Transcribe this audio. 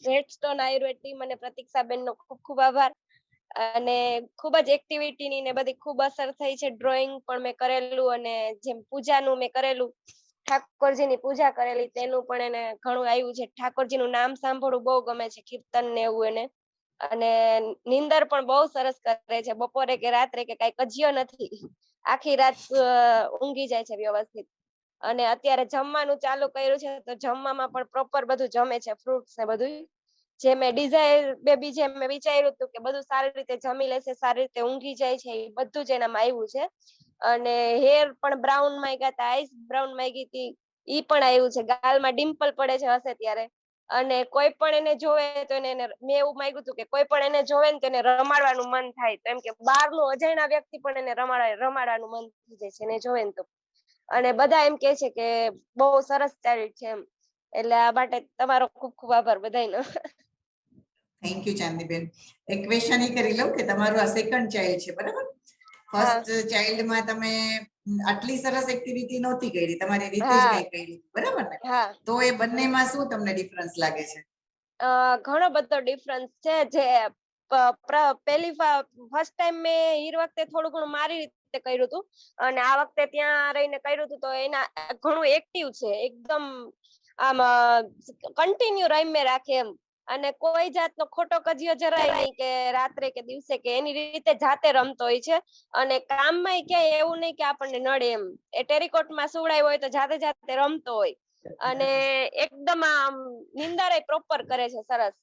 રેડસ્ટોન Ayurveda team અને પ્રતીક્ષાબેન નો ખૂબ ખૂબ આભાર. અને ખૂબ જ એક્ટિવિટીની ને બધી ખૂબ અસર થઈ છે. ડ્રોઈંગ પણ મેં કરેલું અને જેમ પૂજાનું મેં કરેલું, ઠાકોરજીની પૂજા કરેલી તેનું પણ એને ઘણું આવ્યું છે. ઠાકોરજીનું નામ સાંભળવું બહુ ગમે છે, કીર્તન ને એવું એને. અને નીંદર પણ બહુ સરસ કરે છે, બપોરે કે રાત્રે કે કાંઈ કજ્યો નથી. આખી રાત ઊંઘી જાય છે વ્યવસ્થિત. અને અત્યારે જમવાનું ચાલુ કર્યું છે તો જમવામાં પણ પ્રોપર બધું જમે છે, ફ્રૂટ્સ ને બધું. જે મેં ડિઝાયર બેબી જેમ મેં વિચાર્યું હતું કે બધું સારી રીતે જમી લેશે, સારી રીતે ઊંઘી જાય છે, એ બધું જ એનામાં આવ્યું છે. અને હેર પણ બ્રાઉન માંગ્યા હતા, આઈસ બ્રાઉન માંગી હતી, ઈ પણ આવ્યું છે. ગાલમાં ડિમ્પલ પડે છે હશે ત્યારે. અને કોઈ પણ એને જોવે તો એને મેં એવું માંગ્યું હતું કે કોઈ પણ એને જોવે ને તો એને રમાડવાનું મન થાય, તો એમ કે બહારનું અજાણ્યા વ્યક્તિ પણ એને રમાડવાનું મન થઈ જાય છે એને જોવે ને તો. અને બધા એમ કે છે કે બહુ સરસ ચાલ્યું છે એમ. એટલે આ માટે તમારો ખૂબ ખૂબ આભાર બધાયનો. Thank you ચાંદીબેન. એક ક્વેશ્ચન એ કરી લઉં કે તમારું આ સેકન્ડ ચાઇલ્ડ છે, બરાબર? હા ફર્સ્ટ ચાઇલ્ડમાં તમે આટલી સરસ એક્ટિવિટી નહોતી કરી, તમારી રીતે જ હા કઈ કરી, બરાબર ને? હા તો એ બંનેમાં શું તમને ડિફરન્સ લાગે છે? ઘણો બધો ડિફરન્સ છે. જે પહેલી ફર્સ્ટ ટાઈમ મેં ઈ વખતે થોડું ઘણું મારી રીતે કર્યું હતું, અને આ વખતે ત્યાં રહીને કર્યું હતું તો એના ઘણું એક્ટિવ છે એકદમ. આમ કન્ટિન્યુ રમે રાખે એમ. અને કોઈ જાતનો ખોટો કજિયો જરાય નહીં કે રાત્રે કે દિવસે, કે એની રીતે જાતે રમતો હોય છે. અને કામમાં ક્યાંય એવું નહીં કે આપણને નડે એમ. એ ટેરિકોટમાં સુવડાવ્યો હોય તો જાતે જાતે રમતો હોય. અને એકદમ આમ નિંદર પ્રોપર કરે છે, સરસ.